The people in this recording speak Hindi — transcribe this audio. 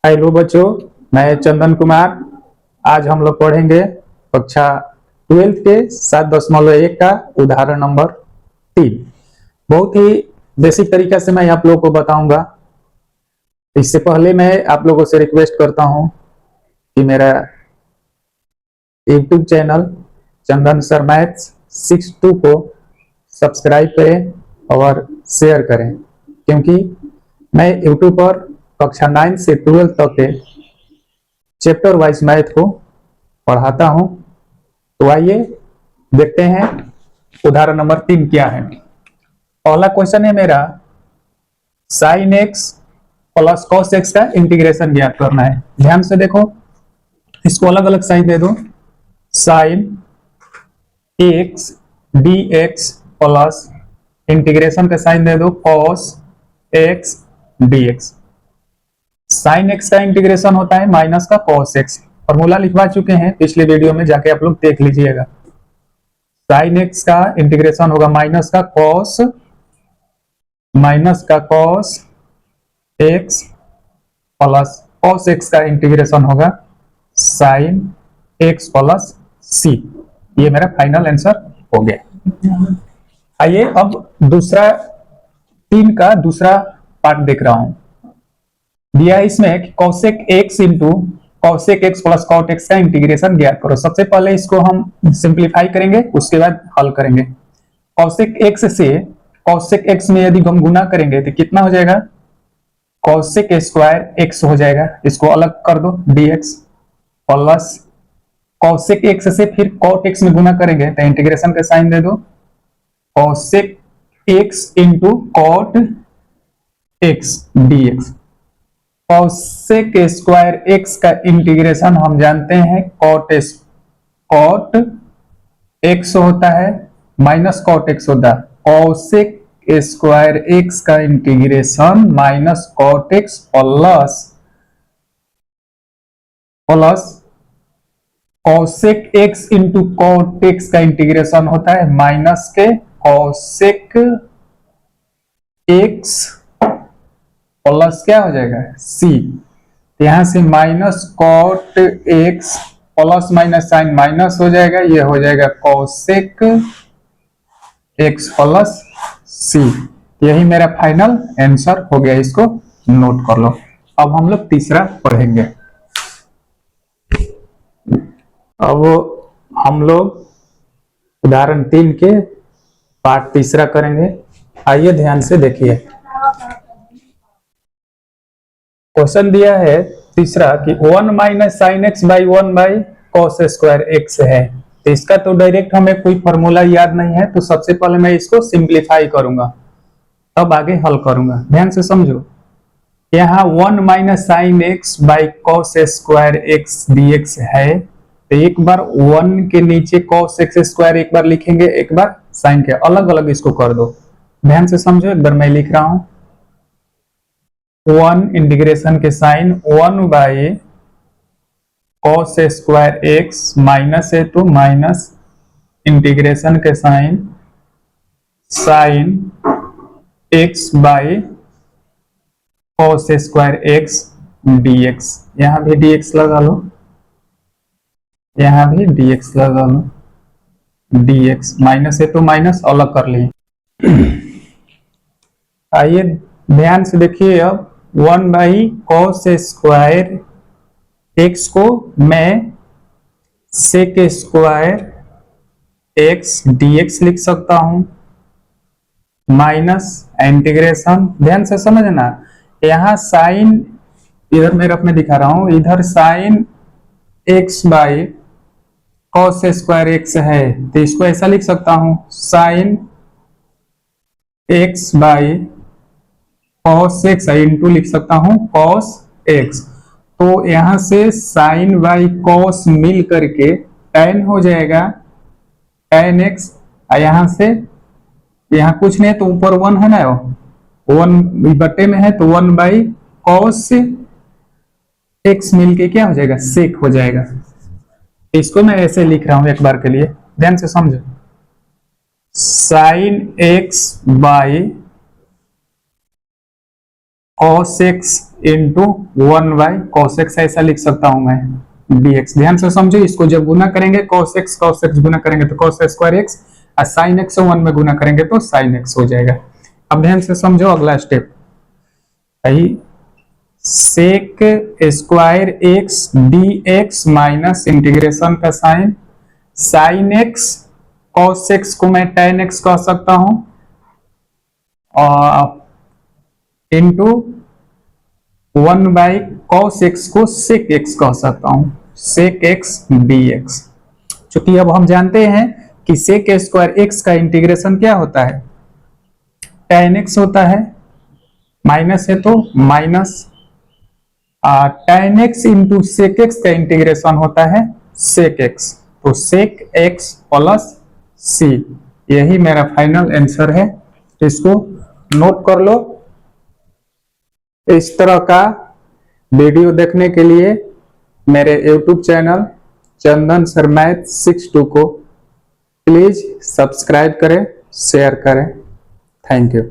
हेलो बच्चों, मैं चंदन कुमार। आज हम लोग पढ़ेंगे कक्षा 12 के 7.1 का उदाहरण नंबर 3। बहुत ही बेसिक तरीका से मैं आप लोगों को बताऊंगा। इससे पहले मैं आप लोगों से रिक्वेस्ट करता हूं कि मेरा यूट्यूब चैनल चंदन सर मैथ्स 62 को सब्सक्राइब करें और शेयर करें, क्योंकि मैं यूट्यूब पर कक्षा 9 से 12 तक के चैप्टर वाइज मैथ को पढ़ाता हूं। तो आइए देखते हैं उदाहरण नंबर 3 क्या है। पहला क्वेश्चन है मेरा, sine x plus cos x का इंटीग्रेशन ज्ञात करना है। ध्यान से देखो, इसको अलग अलग साइन दे दो। Sine x D x plus integration का साइन दे दो cos x D x. Sine x का इंटीग्रेशन होता है माइनस का कॉस एक्स। फॉर्मूला लिखवा चुके हैं पिछले वीडियो में, जाके आप लोग देख लीजिएगा। साइन एक्स का इंटीग्रेशन होगा माइनस का cos x plus cos x का इंटीग्रेशन होगा साइन एक्स प्लस सी। ये मेरा फाइनल आंसर हो गया। आइए अब दूसरा 3 का दूसरा पार्ट देख रहा हूं। दिया है इसमें cosec x into cosec x plus cot x का इंटीग्रेशन ज्ञात करो। सबसे पहले इसको हम सिंप्लीफाई करेंगे, उसके बाद हल करेंगे। कॉसेक एक्स से कॉसेक एक्स में यदि हम गुना करेंगे तो कितना हो जाएगा, कॉसेक स्क्वायर एक्स हो जाएगा। इसको अलग कर दो, dx प्लस कॉसेक एक्स से फिर कॉट एक्स में गुना करेंगे तो इंटीग्रेशन का साइन दे दो, cosec x into cot x dx। Cosec square x का इंटीग्रेशन हम जानते हैं कॉट एक्स होता है माइनस कॉट एक्स होता है। कॉसेक स्क्वायर एक्स का integration minus cot x plus cosec x into cot x का इंटीग्रेशन होता है माइनस के कॉसेक एक्स प्लस क्या हो जाएगा सी। यहां से minus cot x plus minus sign minus हो जाएगा, ये हो जाएगा कॉसेक एक्स प्लस सी। यही मेरा फाइनल आंसर हो गया, इसको नोट कर लो। अब हम लोग तीसरा पढ़ेंगे। अब हम लोग उदाहरण 3 के पार्ट तीसरा करेंगे। आइए ध्यान से देखिए। क्वेश्चन दिया है तीसरा कि 1 minus sign x by 1 by cos square x है। तो इसका तो डायरेक्ट हमें कोई फॉर्मूला याद नहीं है, तो सबसे पहले मैं इसको सिंप्लीफाई करूंगा, तब आगे हल करूंगा। ध्यान से समझो, यहाँ 1 minus sign x by cos square x dx है। तो एक बार 1 के नीचे कॉस एक्स स्क्वायर एक बार लिखेंगे, एक बार साइन के, अलग अलग इसको कर दो। ध्यान से समझो, एक बार मैं लिख रहा हूं 1 इंटीग्रेशन के sign 1 by cos square x minus है तो माइनस इंटीग्रेशन के sign x by cos square x dx। यहां भी dx लगा लो, यहां भी dx लगा लो, dx माइनस है तो माइनस अलग कर लिए। आइए ध्यान से देखिए, अब 1 बाई कॉस स्क्वायर एक्स को मैं सेक स्क्वायर एक्स dx लिख सकता हूं, माइनस इंटीग्रेशन। ध्यान से समझना, यहां साइन इधर मैं रफ में दिखा रहा हूं, इधर sign x by cos square x है तो इसको ऐसा लिख सकता हूं, sign x by cos x into लिख सकता हूं कॉस एक्स। तो यहां से साइन बाई कॉस मिल करके tan हो जाएगा, tan एक्स। यहां से यहां कुछ नहीं तो ऊपर 1 है ना, 1 बटे में है तो 1 बाई कॉस एक्स मिलके क्या हो जाएगा, सेक हो जाएगा। इसको मैं ऐसे लिख रहा हूं एक बार के लिए, ध्यान से समझो। Sign x by cos x into 1/cos x ऐसा लिख सकता हूं मैं dx। ध्यान से समझो, इसको जब गुना करेंगे cos x गुना करेंगे तो cos स्क्वायर x और sin x 1 में गुना करेंगे तो sin x हो जाएगा। अब ध्यान से समझो अगला स्टेप, सही, sec square x dx minus integration का sign sin x cos x को मैं tan x कह सकता हूं और इंटू 1/cos x को sec x कह सकता हूं, sec x dx। चूंकि अब हम जानते हैं कि sec स्क्वायर x का इंटीग्रेशन क्या होता है, tan x होता है, माइनस है तो minus tan x into sec x का इंटीग्रेशन होता है sec x, तो sec x प्लस c, यही मेरा फाइनल आंसर है। इसको नोट कर लो। इस तरह का वीडियो देखने के लिए मेरे YouTube चैनल चंदन सर मैथ 62 को प्लीज सब्सक्राइब करें, शेयर करें। Thank you.